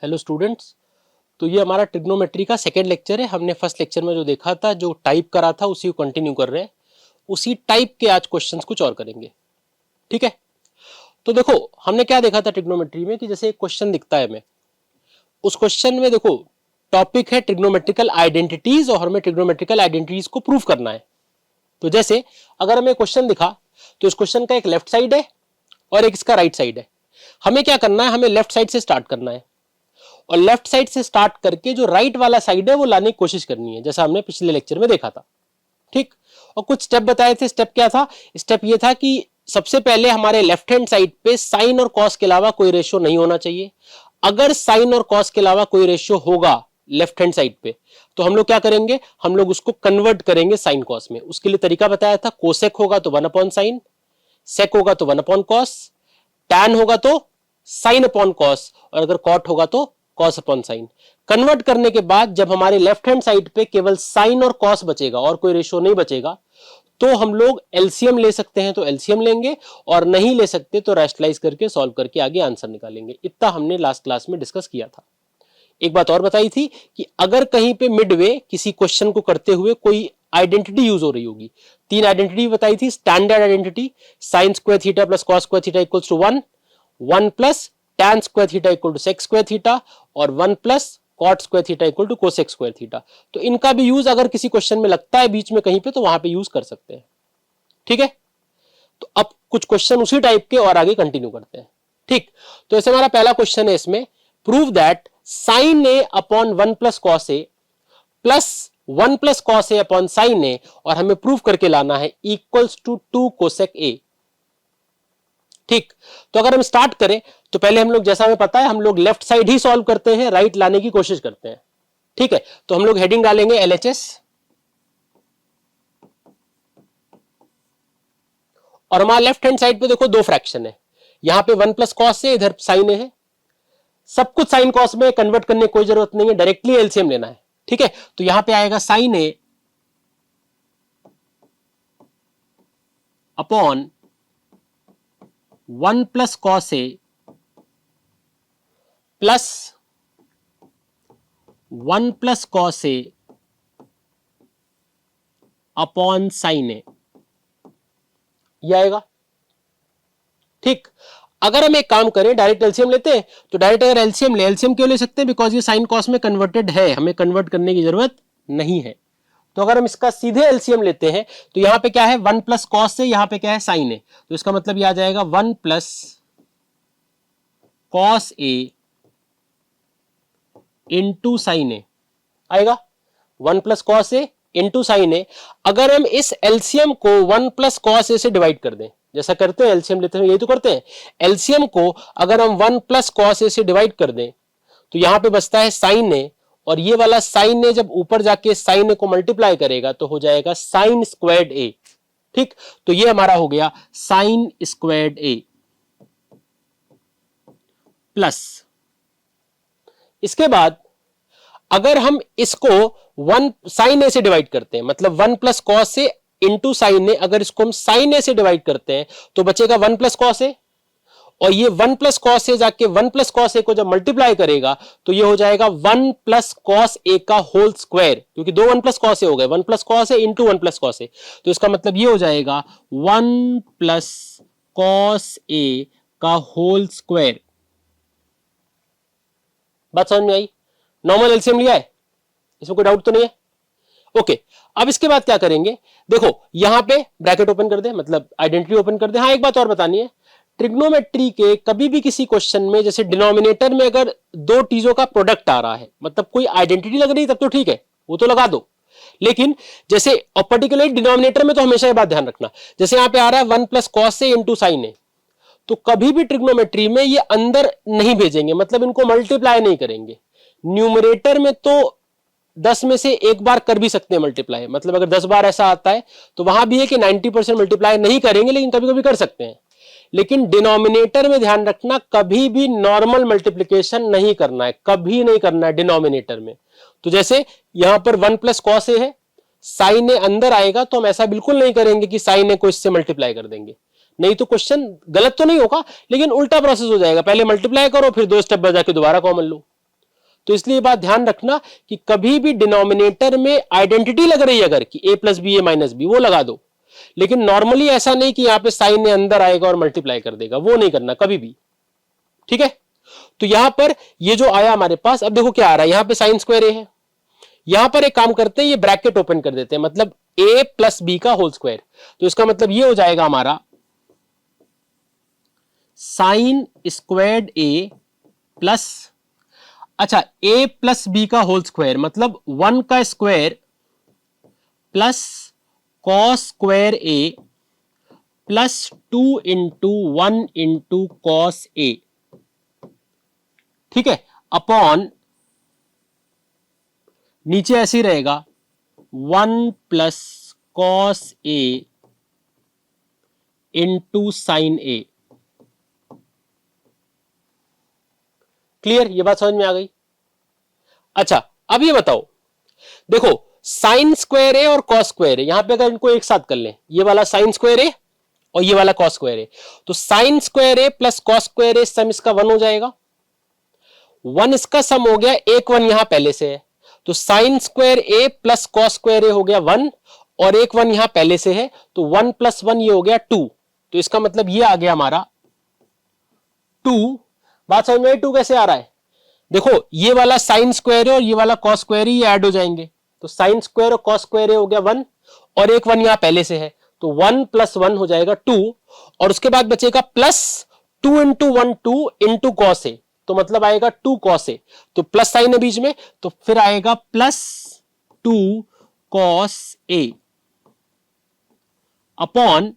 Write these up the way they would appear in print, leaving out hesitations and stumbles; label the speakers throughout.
Speaker 1: Hello students. तो ये हमारा ट्रिग्नोमेट्री का सेकेंड लेक्चर है। हमने फर्स्ट लेक्चर में जो देखा था, जो टाइप करा था, उसी को कंटिन्यू कर रहे हैं। उसी टाइप के आज क्वेश्चंस कुछ और करेंगे, ठीक है। तो देखो हमने क्या देखा था ट्रिग्नोमेट्री में कि जैसे एक क्वेश्चन दिखता है हमें, उस क्वेश्चन में देखो टॉपिक है ट्रिग्नोमेट्रिकल आइडेंटिटीज और हमें ट्रिग्नोमेट्रिकल आइडेंटिटीज को प्रूव करना है। तो जैसे अगर हमें क्वेश्चन दिखा तो इस क्वेश्चन का एक लेफ्ट साइड है और एक इसका राइट साइड है। हमें क्या करना है, हमें लेफ्ट साइड से स्टार्ट करना है और लेफ्ट साइड से स्टार्ट करके जो राइट वाला साइड है वो लाने की कोशिश करनी है, जैसा हमने पिछले लेक्चर में देखा था, ठीक। और कुछ स्टेप बताए थे। स्टेप क्या था? स्टेप ये था कि सबसे पहले हमारे लेफ्ट हैंड साइड पे साइन और कॉस के अलावा कोई रेशियो नहीं होना चाहिए। अगर साइन और कॉस के अलावा कोई रेशियो होगा लेफ्ट हैंड साइड पे तो हम लोग क्या करेंगे, हम लोग उसको कन्वर्ट करेंगे साइन कॉस में। उसके लिए तरीका बताया था, कोसेक होगा तो 1 अपॉन साइन, सेक होगा तो 1 अपॉन कॉस, टैन होगा तो साइन अपॉन कॉस और अगर कॉट होगा तो कॉस अपॉन साइन। कन्वर्ट करने के बाद जब हमारे लेफ्ट हैंड साइड पे केवल साइन और कॉस बचेगा और कोई रेशियो नहीं बचेगा तो हम लोग एलसीएम ले सकते हैं, तो एलसीएम लेंगे, और नहीं ले सकते तो रैशनलाइज करके सॉल्व करके आगे आंसर निकालेंगे। इतना हमने लास्ट क्लास में डिस्कस किया था। एक बात और बताई थी कि अगर कहीं पे मिडवे किसी क्वेश्चन को करते हुए कोई आइडेंटिटी यूज हो रही होगी, 3 आइडेंटिटी बताई थी। Standard identity sine square theta plus cos square theta equals to 1, 1 plus tan square theta equal to sec square theta और 1 plus cot square theta equal to cosec square theta. तो इनका भी use अगर किसी question में लगता है बीच में कहीं पे तो वहां पे यूज कर सकते हैं, ठीक है। तो अब कुछ क्वेश्चन उसी टाइप के और आगे कंटिन्यू करते हैं, ठीक। तो ऐसे हमारा पहला क्वेश्चन है इसमें, prove that sine A upon 1 plus cos A plus 1 plus cos A upon sine A, और हमें प्रूव करके लाना है इक्वल्स टू 2 कोसेक ए, ठीक। तो अगर हम स्टार्ट करें तो पहले हम लोग, जैसा हमें पता है, हम लोग लेफ्ट साइड ही सॉल्व करते हैं, राइट लाने की कोशिश करते हैं, ठीक है। तो हम लोग हेडिंग डालेंगे एलएचएस और हमारा लेफ्ट हैंड साइड पे देखो 2 फ्रैक्शन है, यहां पे 1 प्लस कॉस है, इधर साइन है। सब कुछ साइन कॉस में कन्वर्ट करने की कोई जरूरत नहीं है, डायरेक्टली एलसीएम लेना है, ठीक है। तो यहां पे आएगा sign A upon 1 plus cos A plus 1 plus cos A upon sine ए, यह आएगा, ठीक। अगर हम एक काम करें, डायरेक्ट एलसीएम लेते हैं, तो डायरेक्ट अगर एलसीएम ले, एलसीएम क्यों ले सकते हैं? बिकॉज ये साइन कॉस में कन्वर्टेड है, हमें कन्वर्ट करने की जरूरत नहीं है। तो अगर हम इसका सीधे एलसीएम लेते हैं तो यहां पे क्या है, 1 प्लस कॉस से, यहां पे क्या है, साइन है, तो इसका मतलब यह आ जाएगा 1 प्लस कॉस ए इंटू साइन ए आएगा, 1 प्लस कॉस ए इंटू साइन ए। अगर हम इस एलसीएम को 1 प्लस कॉस ए से डिवाइड कर दें, जैसा करते हैं एलसीएम लेते हैं, यही तो करते हैं। एलसीएम को अगर हम 1 प्लस कॉस ए से डिवाइड कर दें तो यहां पे बचता है साइन ए, और ये वाला साइन ए जब ऊपर जाके साइन ए को मल्टीप्लाई करेगा तो हो जाएगा साइन स्क्वायर्ड ए, ठीक। तो ये हमारा हो गया साइन स्क्वायर्ड ए प्लस, इसके बाद अगर हम इसको 1 साइन ए से डिवाइड करते हैं, मतलब 1 प्लस कॉस से इंटू साइन ए, अगर इसको हम साइन ए से डिवाइड करते हैं तो बचेगा 1 प्लस कॉस ए, और ये 1 प्लस कॉस ए जाके 1 प्लस कॉस ए को जब मल्टीप्लाई करेगा तो ये हो जाएगा 1 प्लस कॉस ए का होल स्क्वायर, क्योंकि 2 1 प्लस कॉस ए हो गए, 1 प्लस कॉस ए इंटू 1 प्लस कॉस ए। तो इसका मतलब ये हो जाएगा 1 प्लस कॉस ए का होल स्क्वायर। बात समझ में आई? नॉर्मल एलसीएम लिया है, इसमें कोई डाउट तो नहीं है? ओके। अब इसके बाद क्या करेंगे, देखो यहां पे ब्रैकेट ओपन कर दे, मतलब आइडेंटिटी ओपन कर दे। हाँ, एक बात और बतानी है, ट्रिग्नोमेट्री के कभी भी किसी क्वेश्चन में जैसे डिनोमिनेटर में अगर 2 चीजों का प्रोडक्ट आ रहा है, मतलब कोई आइडेंटिटी लग रही है, तब तो ठीक है, वो तो लगा दो। लेकिन जैसे और पर्टिकुलर डिनोमिनेटर में तो हमेशा ये बात ध्यान रखना, जैसे यहां पे आ रहा है 1 प्लस कॉस ए इंटू साइन ए, तो कभी भी ट्रिग्नोमेट्री में ये अंदर नहीं भेजेंगे, मतलब इनको मल्टीप्लाई नहीं करेंगे। न्यूमरेटर में तो 10 में से एक बार कर भी सकते हैं मल्टीप्लाई, मतलब अगर 10 बार ऐसा आता है तो वहां भी है कि 90% मल्टीप्लाई नहीं करेंगे, लेकिन कभी कभी कर सकते हैं। लेकिन डिनोमिनेटर में ध्यान रखना, कभी भी नॉर्मल मल्टीप्लिकेशन नहीं करना है, कभी नहीं करना है डिनोमिनेटर में। तो जैसे यहां पर 1 प्लस कॉस ए है, साइन ए अंदर आएगा तो हम ऐसा बिल्कुल नहीं करेंगे कि साइन ए को इससे मल्टीप्लाई कर देंगे, नहीं तो क्वेश्चन गलत तो नहीं होगा लेकिन उल्टा प्रोसेस हो जाएगा, पहले मल्टीप्लाई करो फिर 2 स्टेप बाद जाके दोबारा कॉमन लो, तो इसलिए बात ध्यान रखना कि कभी भी डिनोमिनेटर में आइडेंटिटी लग रही है अगर कि a plus B A minus B, वो लगा दो, लेकिन नॉर्मली ऐसा नहीं कि यहां पे साइन अंदर आएगा और मल्टीप्लाई कर देगा, वो नहीं करना कभी भी, ठीक है। तो यहां पर ये जो आया हमारे पास, अब देखो क्या आ रहा है, यहां पे साइन स्क्वायर ए है, यहां पर एक काम करते हैं, ये ब्रैकेट ओपन कर देते हैं, मतलब a प्लस बी का होल स्क्वायर, तो इसका मतलब ये हो जाएगा हमारा साइन स्क्वायर्ड ए प्लस, अच्छा a प्लस बी का होल स्क्वायर मतलब 1 का square plus cos square A plus 2 into 1 into cos A, ठीक है, अपॉन नीचे ऐसे ही रहेगा 1 प्लस कॉस ए इंटू साइन ए। क्लियर, ये बात समझ में आ गई। अच्छा अब ये बताओ, देखो साइन स्क्वायर है और कॉस स्क्वायर है, यहां पे अगर इनको एक साथ कर लें, ये वाला साइन स्क्वायर है और ये वाला कॉस स्क्वायर है, तो साइन स्क्वायर है प्लस कॉस स्क्वायर है, सम इसका 1 हो जाएगा, 1 इसका सम हो गया, एक 1 यहां पहले से है, तो साइन स्क्वायर ए प्लस कॉस स्क्वायर ए हो गया 1 और एक 1 यहां पहले से है, तो 1 प्लस 1 ये हो गया 2, तो इसका मतलब ये आ गया हमारा 2। बात समझ में, 2 कैसे आ रहा है, देखो ये वाला साइन स्क्वायर है और ये वाला कॉस स्क्वायर है, ये ऐड हो जाएंगे, तो साइन स्क्वायर और कॉस स्क्वायर हो गया 1 और एक 1 यहां पहले से है, तो 1 प्लस 1 हो जाएगा 2 और उसके बाद बचेगा plus 2 into 1 2 into cos A, तो मतलब आएगा 2 कॉस ए, तो प्लस साइन है बीच में, तो फिर आएगा प्लस 2 कॉस ए अपॉन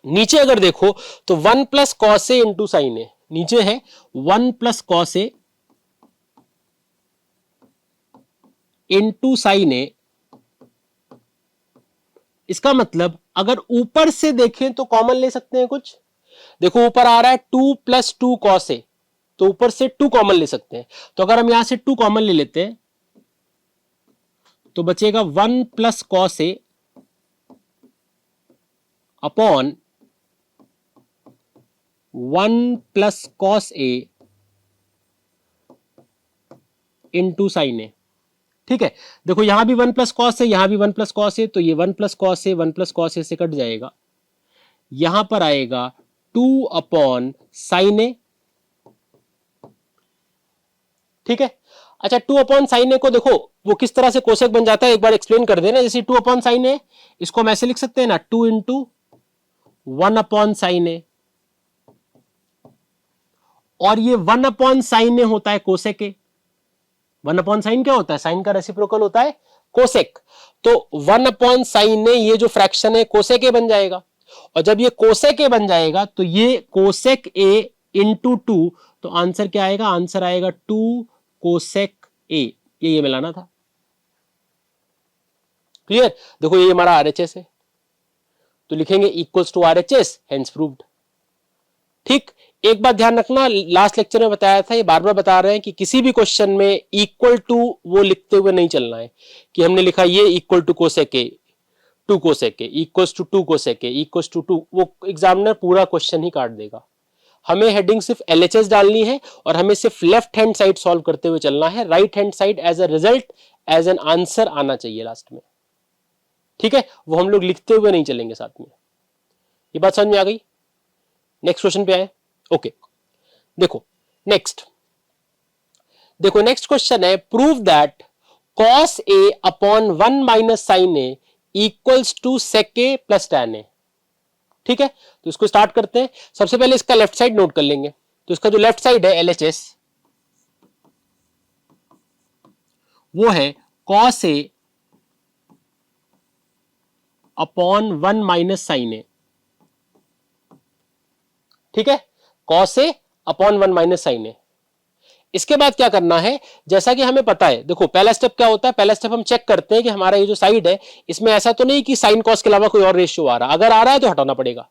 Speaker 1: नीचे अगर देखो तो 1 प्लस कॉस ए इंटू साइन ए, नीचे है 1 प्लस कॉस ए इंटू साइन ए, इसका मतलब अगर ऊपर से देखें तो कॉमन ले सकते हैं कुछ, देखो ऊपर आ रहा है 2 प्लस 2 कॉस ए, तो ऊपर से 2 कॉमन ले सकते हैं, तो अगर हम यहां से 2 कॉमन ले लेते हैं तो बचेगा 1 plus cos A upon 1 plus cos A into sine A, ठीक है। देखो यहां भी 1 प्लस कॉस है, यहां भी 1 प्लस कॉस है, तो ये 1 प्लस कॉस है 1 प्लस कॉस ए से कट जाएगा, यहां पर आएगा 2 अपॉन साइन ए, ठीक है। अच्छा 2 अपॉन साइन ए को देखो वो किस तरह से कोसेक बन जाता है, एक बार एक्सप्लेन कर देना, जैसे 2 अपॉन साइन ए, इसको हम ऐसे लिख सकते हैं ना 2 इंटू 1 अपॉन साइन ए, और ये 1 अपॉन साइन ए होता है कोसेक ए, 1 अपॉन साइन क्या होता है, साइन का रेसिप्रोकल होता है कोसेक, तो 1 अपॉन साइन ए ये जो फ्रैक्शन है कोसेक ए बन जाएगा, और जब ये कोसेक ए बन जाएगा तो ये कोसेक ए इंटू 2, तो आंसर क्या आएगा, आंसर आएगा 2 कोसेक ए, ये मिलाना था। क्लियर, देखो ये हमारा आरएचएस है, तो लिखेंगे equals to RHS, hence proved. ठीक, एक बात ध्यान रखना, लास्ट लेक्चर में बताया था, ये बार बार बता रहे हैं कि किसी भी क्वेश्चन में इक्वल टू वो लिखते हुए नहीं चलना है कि हमने लिखा ये equal to cosec A 2 cosec A equals to 2 cosec A equals to 2, वो एग्जामिनर पूरा क्वेश्चन ही काट देगा। हमें हेडिंग सिर्फ एलएचएस डालनी है और हमें सिर्फ लेफ्ट हैंड साइड सॉल्व करते हुए चलना है, right hand side as a result as an answer आना चाहिए लास्ट में, ठीक है, वो हम लोग लिखते हुए नहीं चलेंगे साथ में। ये बात समझ में आ गई। नेक्स्ट क्वेश्चन पे आए। ओके देखो नेक्स्ट क्वेश्चन है, prove that cos a upon 1 minus sine A equals to sec a plus tan a। ठीक है, तो इसको स्टार्ट करते हैं। सबसे पहले इसका लेफ्ट साइड नोट कर लेंगे, तो इसका जो लेफ्ट साइड है LHS वो है cos a upon 1 minus sine A. ठीक है, cos a upon 1 minus sine A. इसके बाद क्या करना है, जैसा कि हमें पता है, देखो पहला स्टेप क्या होता है, पहला स्टेप हम चेक करते हैं कि हमारा ये जो साइड है इसमें ऐसा तो नहीं कि साइन कॉस के अलावा कोई और रेशियो आ रहा, अगर आ रहा है तो हटाना पड़ेगा,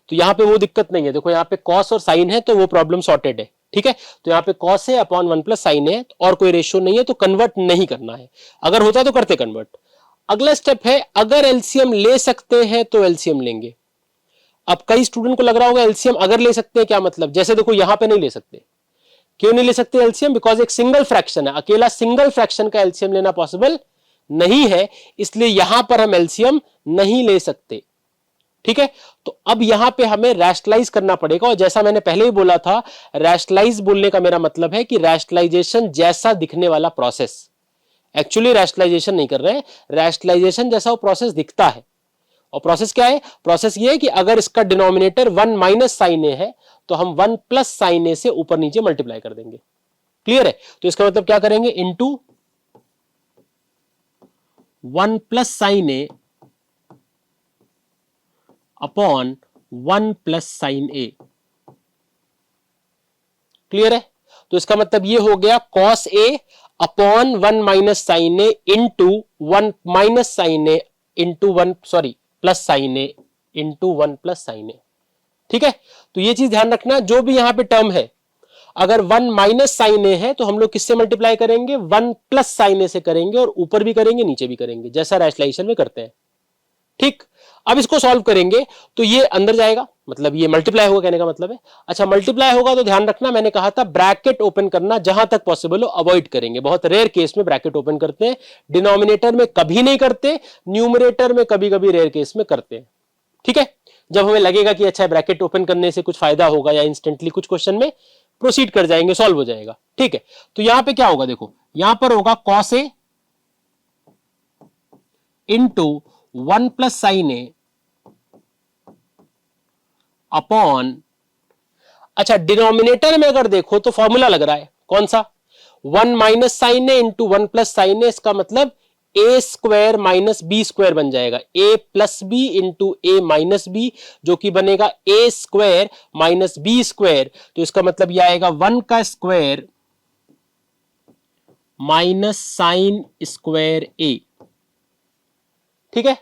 Speaker 1: तो यहां पे वो दिक्कत नहीं है। देखो यहाँ पे कॉस और साइन है तो वो प्रॉब्लम सॉर्टेड है। ठीक है, तो यहाँ पे कॉस है अपॉन 1 प्लस साइन है और कोई रेशियो नहीं है, तो कन्वर्ट नहीं करना है, अगर होता तो करते कन्वर्ट। अगला स्टेप है, अगर एलसीएम ले सकते हैं तो एलसीएम लेंगे। अब कई स्टूडेंट को लग रहा होगा एलसीएम अगर ले सकते हैं क्या मतलब, जैसे देखो यहां पे नहीं ले सकते, क्यों नहीं ले सकते एलसीएम? बिकॉज एक सिंगल फ्रैक्शन है, अकेला सिंगल फ्रैक्शन का एलसीएम लेना पॉसिबल नहीं है, इसलिए यहां पर हम एलसीएम नहीं ले सकते। ठीक है, तो अब यहां पे हमें रैशनलाइज करना पड़ेगा, और जैसा मैंने पहले ही बोला था, रैशनलाइज बोलने का मेरा मतलब है कि रैशनलाइजेशन जैसा दिखने वाला प्रोसेस। एक्चुअली रैशनलाइजेशन नहीं कर रहे हैं, रैशनलाइजेशन जैसा वो प्रोसेस दिखता है। और प्रोसेस क्या है? प्रोसेस ये है कि अगर इसका डिनोमिनेटर 1 माइनस साइन ए है तो हम 1 प्लस साइन ए से ऊपर नीचे मल्टीप्लाई कर देंगे। क्लियर है? तो इसका मतलब क्या करेंगे? Into 1 plus sine A upon 1 plus sine A. Clear है? तो इसका मतलब ये हो गया cos A upon 1 minus sine A into 1 minus sine A into 1 sorry plus sine A into 1 plus sine A. ठीक है, तो ये चीज ध्यान रखना, जो भी यहां पे टर्म है, अगर 1 माइनस साइन ए है तो हम लोग किससे मल्टीप्लाई करेंगे? 1 प्लस साइन ए से करेंगे, और ऊपर भी करेंगे नीचे भी करेंगे, जैसा रैशनलाइजेशन में करते हैं। ठीक, अब इसको सॉल्व करेंगे तो ये अंदर जाएगा, मतलब ये मल्टीप्लाई होगा, कहने का मतलब है। अच्छा, मल्टीप्लाई होगा तो ध्यान रखना, मैंने कहा था ब्रैकेट ओपन करना जहां तक पॉसिबल हो अवॉइड करेंगे, बहुत रेयर केस में ब्रैकेट ओपन करते हैं, डिनोमिनेटर में कभी नहीं करते, न्यूमरेटर में कभी कभी रेयर केस में करते हैं। ठीक है, जब हमें लगेगा कि अच्छा ब्रैकेट ओपन करने से कुछ फायदा होगा या इंस्टेंटली कुछ क्वेश्चन में प्रोसीड कर जाएंगे, सॉल्व हो जाएगा। ठीक है, तो यहां पे क्या होगा? देखो, यहां पर होगा cos A into 1 plus sine A upon, अच्छा डिनोमिनेटर में अगर देखो तो फॉर्मूला लग रहा है कौन सा? 1 माइनस साइन ए इंटू 1 प्लस साइन ए, इसका मतलब ए स्क्वायर माइनस बी स्क्वायर बन जाएगा, ए प्लस बी इंटू ए माइनस बी, जो कि बनेगा ए स्क्वायर माइनस बी स्क्वायर। तो इसका मतलब यह आएगा 1 का स्क्वायर माइनस साइन स्क्वायर ए। ठीक है,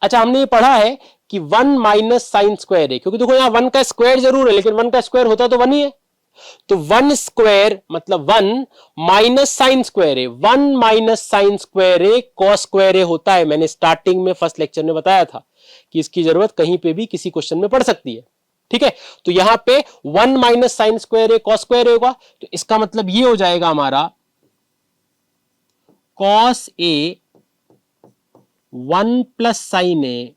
Speaker 1: अच्छा हमने ये पढ़ा है कि 1 माइनस साइन स्क्वायर है, क्योंकि देखो यहां 1 का स्क्वायर जरूर है, लेकिन 1 का स्क्वायर होता तो 1 ही है, तो 1 स्क्वायर मतलब 1 माइनस साइन स्क्वायर है, 1 माइनस साइन स्क्वायर है कॉस स्क्वायर है होता है। मैंने स्टार्टिंग में फर्स्ट लेक्चर में बताया था कि इसकी जरूरत कहीं पे भी किसी क्वेश्चन में पड़ सकती है। ठीक है, तो यहां पे 1 माइनस साइन स्क्वायर है कॉस स्क्वायर होगा, तो इसका मतलब ये हो जाएगा हमारा cos A 1 plus sine A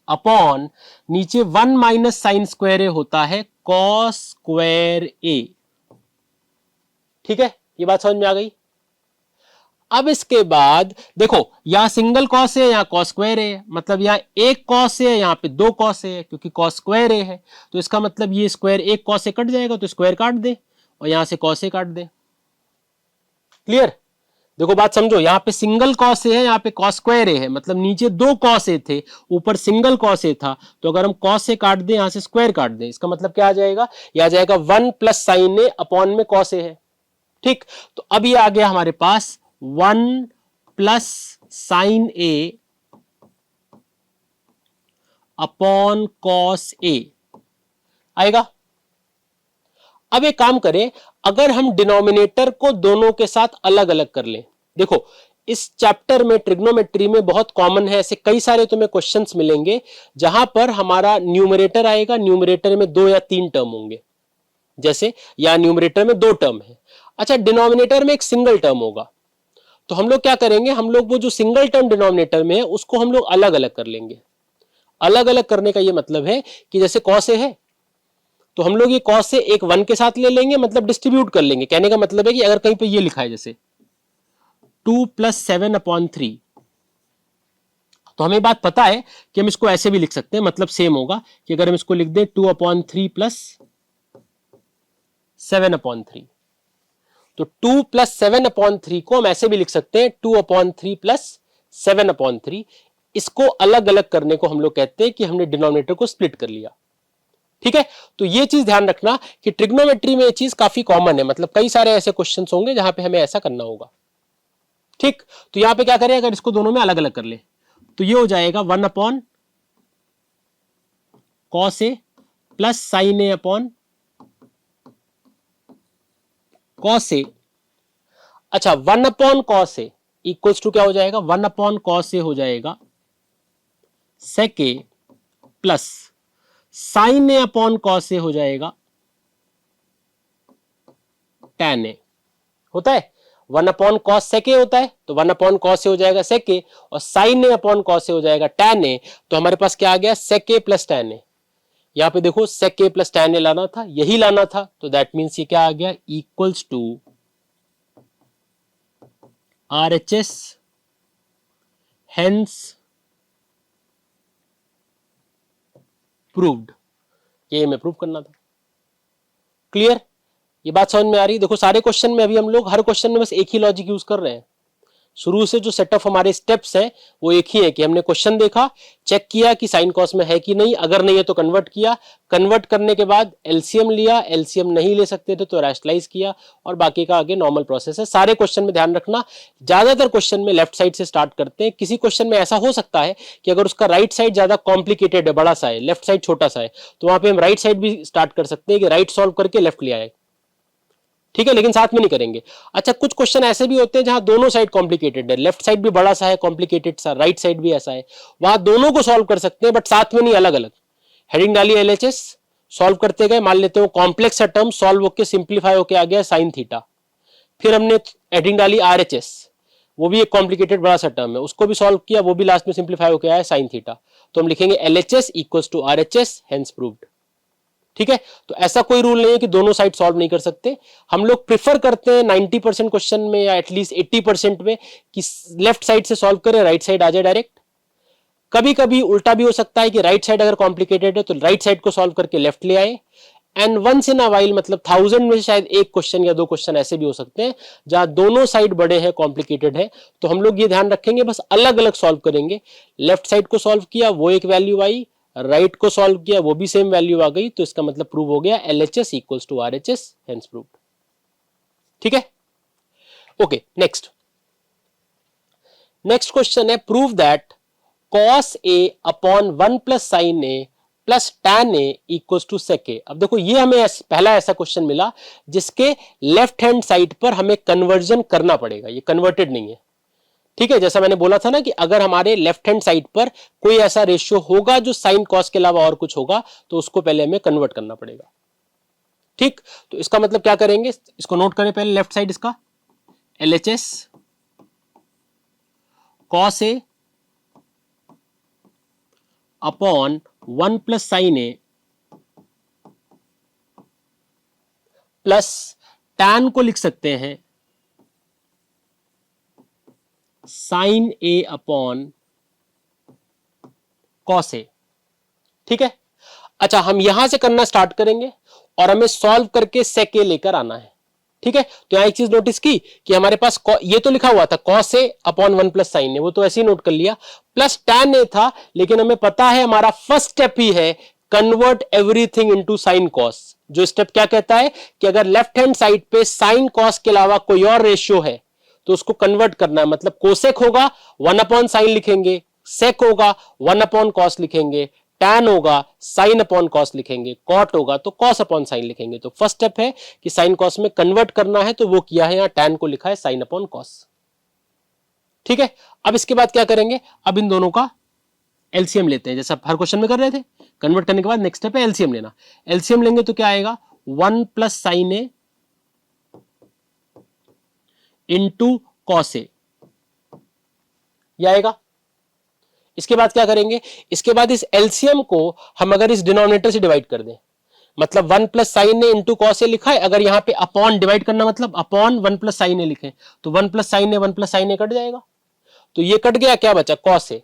Speaker 1: upon नीचे 1 माइनस साइन स्क्वायर ए होता है कॉस स्क्वायर ए। ठीक है, ये बात समझ में आ गई। अब इसके बाद देखो, यहां सिंगल कॉस है, यहां कॉस स्क्वायर है, मतलब यहां एक कॉस है, यहां पे दो कॉस है, क्योंकि कॉस स्क्वायर ए है, तो इसका मतलब ये स्क्वायर एक कॉस से कट जाएगा, तो स्क्वायर काट दे और यहां से कॉस से काट दे। क्लियर? देखो बात समझो, यहां पे सिंगल कॉस ए है, यहां पे कॉस स्क्वायर ए है, मतलब नीचे दो कॉस ए थे, ऊपर सिंगल कॉस ए था, तो अगर हम कॉस से काट दें, यहां से स्क्वायर काट दें, इसका मतलब क्या आ जाएगा? यह आ जाएगा 1 प्लस साइन ए अपॉन में कॉस ए है। ठीक, तो अब ये आ गया हमारे पास 1 plus sine A upon cos ए आएगा। अब एक काम करें, अगर हम डिनोमिनेटर को दोनों के साथ अलग अलग कर लें, देखो इस चैप्टर में ट्रिग्नोमेट्री में बहुत कॉमन है, ऐसे कई सारे तुम्हें क्वेश्चंस मिलेंगे जहां पर हमारा न्यूमरेटर आएगा, न्यूमरेटर में 2 या 3 टर्म होंगे, जैसे या न्यूमरेटर में 2 टर्म है, अच्छा डिनोमिनेटर में एक सिंगल टर्म होगा, तो हम लोग क्या करेंगे? हम लोग वो जो सिंगल टर्म डिनोमिनेटर में है उसको हम लोग अलग अलग कर लेंगे। अलग अलग करने का ये मतलब है कि जैसे कॉस ए है, तो हम लोग ये कॉस से एक 1 के साथ ले लेंगे, मतलब डिस्ट्रीब्यूट कर लेंगे। कहने का मतलब है कि अगर कहीं पे ये लिखा है जैसे 2 प्लस 7 अपॉन 3, तो हमें बात पता है कि हम इसको ऐसे भी लिख सकते हैं, मतलब सेम होगा कि अगर हम इसको लिख दें 2 अपॉन 3 प्लस 7 अपॉन 3, तो 2 प्लस 7 अपॉन 3 को हम ऐसे भी लिख सकते हैं 2 अपॉन 3 प्लस 7 अपॉन 3। इसको अलग अलग करने को हम लोग कहते हैं कि हमने डिनोमिनेटर को स्प्लिट कर लिया। ठीक है, तो ये चीज ध्यान रखना कि ट्रिग्नोमेट्री में ये चीज काफी कॉमन है, मतलब कई सारे ऐसे क्वेश्चंस होंगे जहां पे हमें ऐसा करना होगा। ठीक, तो यहां पे क्या करें, अगर इसको दोनों में अलग अलग कर ले तो ये हो जाएगा 1 upon cos A plus sine A upon cos A. अच्छा 1 upon cos A equals to क्या हो जाएगा? 1 अपॉन कॉस ए हो जाएगा sec A plus sine A upon cos A हो जाएगा tan a होता है, 1 अपॉन कॉस सेक ए होता है, तो 1 अपॉन कॉस ए हो जाएगा सेक ए, और sign A upon cos A हो जाएगा tan a। तो हमारे पास क्या आ गया, सेक ए प्लस tan a। यहां पे देखो सेक ए प्लस tan a लाना था, यही लाना था, तो दैट मीन्स ये क्या आ गया, equals to RHS, hence proved. ये हमें प्रूव करना था। क्लियर, ये बात समझ में आ रही है। देखो सारे क्वेश्चन में अभी हम लोग हर क्वेश्चन में बस एक ही लॉजिक यूज कर रहे हैं। शुरू से जो सेट ऑफ हमारे स्टेप्स हैं वो एक ही है कि हमने क्वेश्चन देखा, चेक किया कि साइन कॉस में है कि नहीं, अगर नहीं है तो कन्वर्ट किया, कन्वर्ट करने के बाद एलसीएम लिया, एलसीएम नहीं ले सकते थे तो रैशनलाइज किया, और बाकी का आगे नॉर्मल प्रोसेस है। सारे क्वेश्चन में ध्यान रखना, ज्यादातर क्वेश्चन में लेफ्ट साइड से स्टार्ट करते हैं। किसी क्वेश्चन में ऐसा हो सकता है कि अगर उसका राइट साइड ज्यादा कॉम्प्लिकेटेड है, बड़ा सा है, लेफ्ट साइड छोटा सा है, तो वहां पे हम राइट साइड भी स्टार्ट कर सकते हैं कि राइट सॉल्व करके लेफ्ट ले आए, ठीक है, लेकिन साथ में नहीं करेंगे। अच्छा, कुछ क्वेश्चन ऐसे भी होते हैं जहां दोनों साइड कॉम्प्लिकेटेड है, लेफ्ट साइड भी बड़ा सा है कॉम्प्लिकेटेड सा, राइट साइड भी ऐसा है, वहां दोनों को सॉल्व कर सकते हैं, बट साथ में नहीं, अलग अलग। हेडिंग डाली LHS, सॉल्व करते गए, मान लेते हो कॉम्प्लेक्स सा टर्म सॉल्व होकर सिंप्लीफाई होकर आ गया साइन थीटा, फिर हमने हेडिंग डाली RHS, वो भी एक कॉम्प्लिकेटेड बड़ा सा टर्म है, उसको भी सॉल्व किया, वो भी लास्ट में सिंप्लीफाई होकर आया साइन थीटा, तो हम लिखेंगे LHS equals to RHS, hence proved. ठीक है, तो ऐसा कोई रूल नहीं है कि दोनों साइड सॉल्व नहीं कर सकते। हम लोग प्रिफर करते हैं 90% क्वेश्चन में या एटलीस्ट 80% में कि लेफ्ट साइड से सॉल्व करें, राइट साइड आ जाए डायरेक्ट। कभी कभी उल्टा भी हो सकता है कि राइट साइड अगर कॉम्प्लिकेटेड है तो राइट साइड को सॉल्व करके लेफ्ट ले आए। And once in a while, मतलब 1000 में शायद एक क्वेश्चन या दो क्वेश्चन ऐसे भी हो सकते हैं जहां दोनों साइड बड़े हैं, कॉम्प्लिकेटेड है, तो हम लोग ये ध्यान रखेंगे बस अलग अलग सॉल्व करेंगे। लेफ्ट साइड को सॉल्व किया, वो एक वैल्यू आई, राइट को सॉल्व किया, वो भी सेम वैल्यू आ गई, तो इसका मतलब प्रूव हो गया LHS equals to RHS, hence proved. ठीक है, ओके, नेक्स्ट क्वेश्चन है, prove that cos A upon 1 plus sine A plus tan A equals to sec A। अब देखो ये हमें पहला ऐसा क्वेश्चन मिला जिसके लेफ्ट हैंड साइड पर हमें कन्वर्जन करना पड़ेगा, ये कन्वर्टेड नहीं है। ठीक है, जैसा मैंने बोला था ना कि अगर हमारे लेफ्ट हैंड साइड पर कोई ऐसा रेशियो होगा जो साइन कॉस के अलावा और कुछ होगा तो उसको पहले हमें कन्वर्ट करना पड़ेगा। ठीक, तो इसका मतलब क्या करेंगे, इसको नोट करें पहले, लेफ्ट साइड इसका LHS cos A upon 1 plus sine A plus tan को लिख सकते हैं साइन ए अपॉन कॉस ए। ठीक है, अच्छा हम यहां से करना स्टार्ट करेंगे और हमें सॉल्व करके sec a लेकर आना है। ठीक है, तो यहां एक चीज नोटिस की कि हमारे पास ये तो लिखा हुआ था cos a upon 1 plus sine A, वो तो ऐसे ही नोट कर लिया, प्लस tan a था, लेकिन हमें पता है हमारा फर्स्ट स्टेप ही है convert everything into sine cos. जो स्टेप क्या कहता है कि अगर लेफ्ट हैंड साइड पे साइन कॉस के अलावा कोई और रेशियो है तो उसको कन्वर्ट करना है। मतलब कोसेक होगा 1 अपॉन साइन लिखेंगे, सेक होगा 1 अपॉन कॉस लिखेंगे, tan होगा साइन अपॉन कॉस लिखेंगे, कॉट होगा तो कॉस अपॉन साइन लिखेंगे। तो फर्स्ट स्टेप है कि साइन कॉस में कन्वर्ट करना है, तो वो किया है, यहां tan को लिखा है साइन अपॉन कॉस। ठीक है, अब इसके बाद क्या करेंगे, अब इन दोनों का एलसीएम लेते हैं, जैसा हर क्वेश्चन में कर रहे थे। कन्वर्ट करने के बाद नेक्स्ट स्टेप है एलसीएम लेना। एलसीएम लेंगे तो क्या आएगा, 1 plus sine A into cos A, यह आएगा। इसके बाद क्या करेंगे, इसके बाद इस एलसीएम को हम अगर इस डिनोमिनेटर से डिवाइड कर दें, मतलब 1 plus sine A into cos A लिखा है, अगर यहां पे अपॉन डिवाइड करना मतलब अपॉन 1 प्लस साइन ए लिखे, तो 1 प्लस साइन ए 1 प्लस साइन ए कट जाएगा, तो ये कट गया, क्या बचा कॉस ए।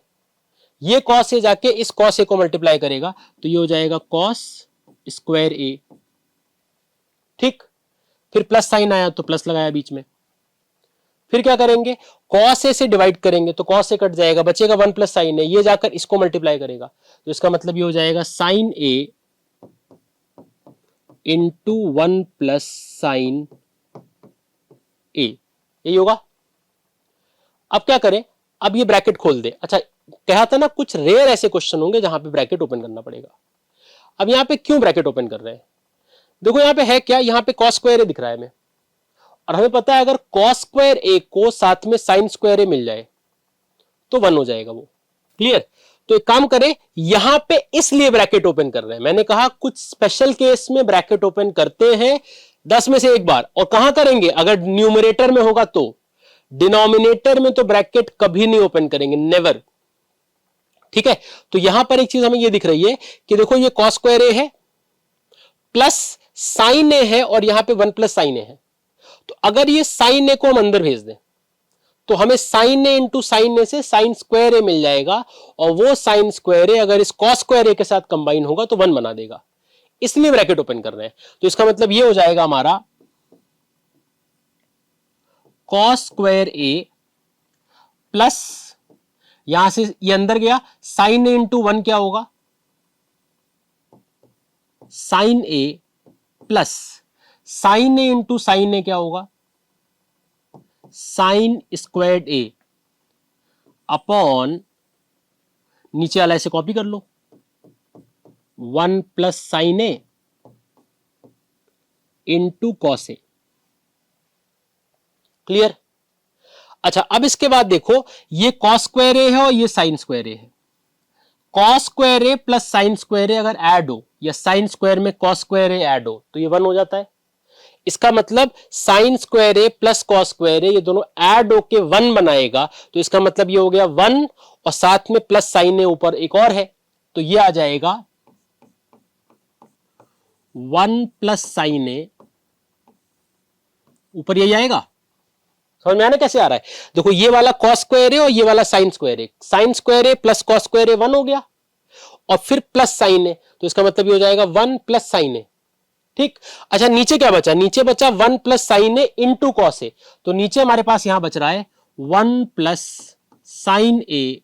Speaker 1: ये कॉस ए जाके इस कॉस ए को मल्टीप्लाई करेगा, तो ये हो जाएगा कॉस स्क्वायर ए। ठीक, फिर प्लस साइन आया तो प्लस लगाया बीच में, फिर क्या करेंगे, कॉस ए से डिवाइड करेंगे तो कॉस ए कट जाएगा, बचेगा 1 प्लस साइन ए, ये जाकर इसको मल्टीप्लाई करेगा, तो इसका मतलब ये हो जाएगा साइन ए इंटू 1 प्लस साइन ए, यही होगा। अब क्या करें, अब ये ब्रैकेट खोल दे। अच्छा, कहा था ना कुछ रेयर ऐसे क्वेश्चन होंगे जहां पे ब्रैकेट ओपन करना पड़ेगा। अब यहां पे क्यों ब्रैकेट ओपन कर रहे हैं, देखो यहां पे है क्या, यहां पे कॉस स्क्वायर ए दिख रहा है हमें, और हमें पता है अगर कॉस स्क्वायर ए को साथ में साइन स्क्वायर ए मिल जाए तो 1 हो जाएगा वो। क्लियर, तो एक काम करें, यहां पे इसलिए ब्रैकेट ओपन कर रहे हैं, मैंने कहा कुछ स्पेशल केस में ब्रैकेट ओपन करते हैं, 10 में से एक बार। और कहां करेंगे? अगर न्यूमरेटर में होगा तो। डिनोमिनेटर में तो ब्रैकेट कभी नहीं ओपन करेंगे, नेवर। ठीक है, तो यहां पर एक चीज हमें ये दिख रही है कि देखो ये कॉस स्क्वायर ए है प्लस साइन ए है और यहां पे 1 प्लस साइन ए है। तो अगर ये साइन ए को हम अंदर भेज दें तो हमें साइन ए इंटू साइन ए से साइन स्क्वायर ए मिल जाएगा, और वो साइन स्क्वायर ए अगर इस कॉस स्क्वायर ए के साथ कंबाइन होगा तो 1 बना देगा, इसलिए ब्रैकेट ओपन कर रहे हैं। तो इसका मतलब ये हो जाएगा हमारा कॉस स्क्वायर ए प्लस, यहां से ये अंदर गया, साइन ए इंटू 1 क्या होगा? साइन ए प्लस साइन ए इंटू साइन ए क्या होगा? साइन स्क्वायर्ड ए अपॉन, नीचे वाला ऐसे कॉपी कर लो, 1 plus sine A into cos A. Clear? अच्छा, अब इसके बाद देखो ये कॉस स्क्वायर ए है और ये साइन स्क्वायर ए है। कॉस स्क्वायर ए प्लस साइन स्क्वायर ए अगर ऐड हो, या साइन स्क्वायर में कॉस स्क्वायर ए ऐड हो, तो ये 1 हो जाता है। इसका मतलब साइन स्क्वायर ए प्लस कॉस स्क्वायर ए ये दोनों ऐड होके 1 बनाएगा, तो इसका मतलब ये हो गया 1 और साथ में प्लस साइन ए ऊपर एक और है, तो ये आ जाएगा 1 प्लस साइन ए, ऊपर यही आएगा। समझ में आना कैसे आ रहा है? देखो ये वाला कॉस स्क्वायर ए और ये वाला साइन स्क्वायर ए, साइन स्क्वायर ए प्लस कॉस स्क्वायर ए 1 हो गया, और फिर प्लस साइन ए, तो इसका मतलब ये हो जाएगा 1 प्लस साइन ए। ठीक। अच्छा, नीचे क्या बचा? नीचे बचा 1 plus sine A into cos A, तो नीचे हमारे पास यहां बच रहा है 1 plus sine A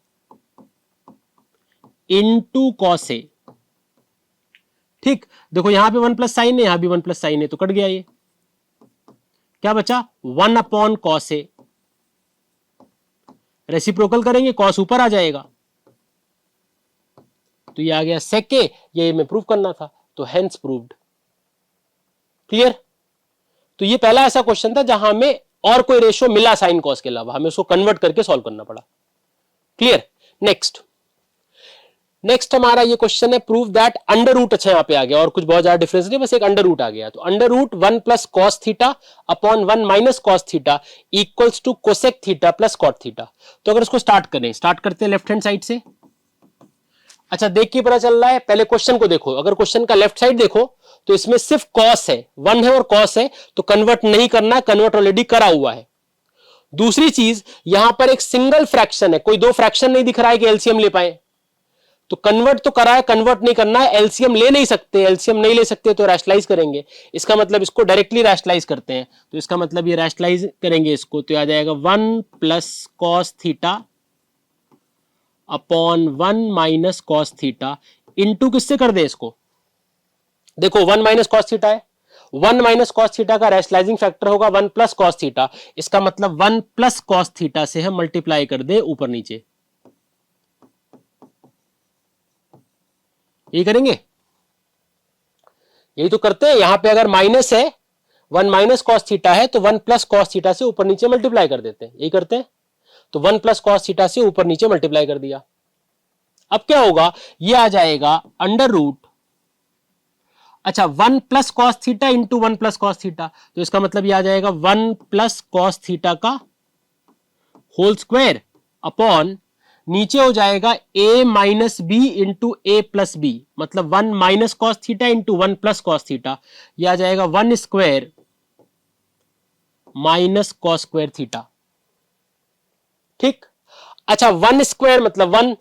Speaker 1: into cos A. ठीक, देखो यहां पे 1 प्लस साइन ए, यहां भी 1 प्लस साइन ए, तो कट गया ये, क्या बचा? 1 अपॉन कॉस ए। रेसिप्रोकल करेंगे, कॉस ऊपर आ जाएगा, तो ये आ गया सेक ए, ये हमें प्रूव करना था, तो हेंस प्रूव्ड। क्लियर? तो ये पहला ऐसा क्वेश्चन था जहां हमें और कोई रेशियो मिला साइन कॉस के अलावा, हमें उसको कन्वर्ट करके सॉल्व करना पड़ा। क्लियर? नेक्स्ट हमारा ये क्वेश्चन है, प्रूव दैट अंडर रूट, अच्छा यहां पे आ गया, और कुछ बहुत ज्यादा डिफरेंस नहीं, बस एक अंडर रूट आ गया, तो under root 1 plus cos theta upon 1 minus cos theta equals to cosec theta plus cot theta. तो अगर इसको स्टार्ट करते हैं लेफ्ट हैंड साइड से। अच्छा, देख के पता चल रहा है, पहले क्वेश्चन को देखो, अगर क्वेश्चन का लेफ्ट साइड देखो तो इसमें सिर्फ कॉस है, 1 है और कॉस है, तो कन्वर्ट नहीं करना, कन्वर्ट ऑलरेडी करा हुआ है। दूसरी चीज, यहां पर एक सिंगल फ्रैक्शन है, कोई दो फ्रैक्शन नहीं दिख रहा है कि एलसीएम ले पाए, तो कन्वर्ट तो करा है, कन्वर्ट नहीं करना है, एलसीएम ले नहीं सकते, एलसीएम नहीं ले सकते तो रैशनलाइज करेंगे। इसका मतलब इसको डायरेक्टली रैशनलाइज करते हैं, तो इसका मतलब ये रैशनलाइज करेंगे इसको, तो आ जाएगा 1 plus cos theta upon 1 minus cos theta into किससे कर दे इसको? देखो 1 माइनस कॉस थीटा है, 1 माइनस कॉस थीटा का रैशनलाइजिंग फैक्टर होगा 1 प्लस कॉस थीटा, इसका मतलब 1 प्लस कॉस थीटा से हम मल्टीप्लाई कर दे ऊपर नीचे, यही करेंगे, यही तो करते हैं। यहां पे अगर माइनस है, 1 माइनस कॉस थीटा है, तो 1 प्लस कॉस थीटा से ऊपर नीचे मल्टीप्लाई कर देते हैं, यही करते हैं। तो 1 प्लस कॉस थीटा से ऊपर नीचे मल्टीप्लाई कर दिया। अब क्या होगा? ये आ जाएगा अंडर रूट, अच्छा 1 plus cos theta into 1 plus cos theta, तो इसका मतलब ये आ जाएगा 1 प्लस कॉस थीटा का होल स्क्वायर अपॉन, नीचे हो जाएगा a minus B into A plus B, मतलब 1 minus cos theta into 1 plus cos theta, यह आ जाएगा 1 square minus cos square theta. ठीक। अच्छा, 1 स्क्वायर मतलब 1,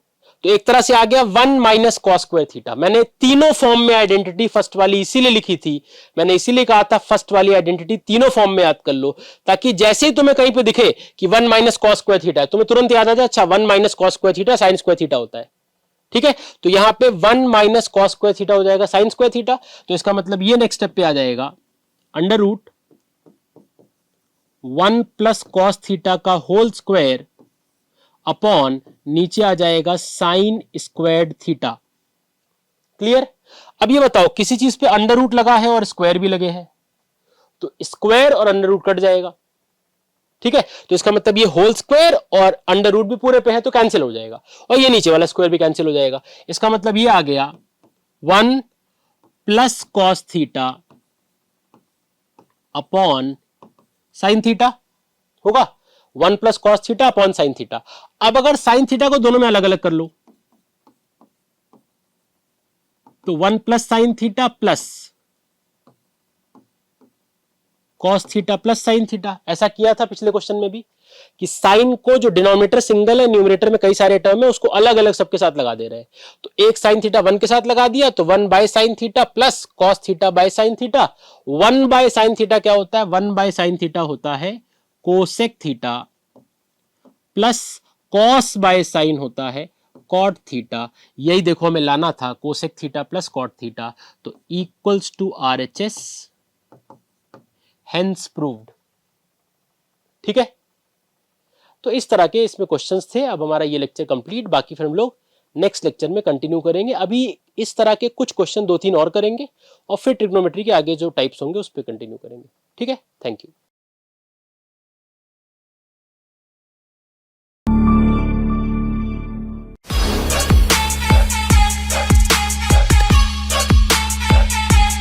Speaker 1: तो एक तरह से आ गया 1 माइनस कॉस स्क्वायर थीटा। मैंने तीनों फॉर्म में आइडेंटिटी फर्स्ट वाली इसीलिए लिखी थी, मैंने इसीलिए कहा था फर्स्ट वाली आइडेंटिटी तीनों फॉर्म में याद कर लो, ताकि जैसे ही तुम्हें कहीं पे दिखे कि 1 माइनस कॉस स्क्वायर थीटा है, तुम्हें तुरंत याद आ जाए, अच्छा 1 minus cos square theta sine square theta होता है। ठीक है, तो यहां पे 1 माइनस कॉस स्क्वायर थीटा हो जाएगा साइन स्क्वायर थीटा, तो इसका मतलब ये नेक्स्ट स्टेप पे आ जाएगा under root 1 plus cos theta का होल स्क्वायर अपॉन, नीचे आ जाएगा साइन स्क्वायर्ड थीटा। क्लियर? अब ये बताओ, किसी चीज पे अंडर रूट लगा है और स्क्वायर भी लगे हैं, तो स्क्वायर और अंडर रूट कट जाएगा। ठीक है, तो इसका मतलब ये होल स्क्वायर और अंडर रूट भी पूरे पे है तो कैंसिल हो जाएगा, और ये नीचे वाला स्क्वायर भी कैंसिल हो जाएगा। इसका मतलब ये आ गया 1 plus cos theta upon sine theta होगा, 1 plus cos theta upon sine theta. अब अगर साइन थीटा को दोनों में अलग अलग कर लो तो 1 plus sign theta plus cos theta plus sine theta. ऐसा किया था पिछले क्वेश्चन में भी कि साइन को जो डिनोमिनेटर सिंगल है, न्यूमरेटर में कई सारे टर्म है, उसको अलग अलग सबके साथ लगा दे रहे हैं। तो एक साइन थीटा 1 के साथ लगा दिया तो 1 by sine theta plus cos theta by sine theta. 1 by sine theta क्या होता है? 1 बाय साइन थीटा होता है cosec theta plus cos by sine होता है कॉट थीटा। यही देखो हमें लाना था, cosec theta plus cot theta, तो equals to RHS, hence proved. ठीक है, तो इस तरह के इसमें क्वेश्चंस थे। अब हमारा ये लेक्चर कंप्लीट, बाकी फिर हम लोग नेक्स्ट लेक्चर में कंटिन्यू करेंगे। अभी इस तरह के कुछ क्वेश्चन 2-3 और करेंगे और फिर ट्रिग्नोमेट्री के आगे जो टाइप्स होंगे उस पर कंटिन्यू करेंगे। ठीक है, थैंक यू।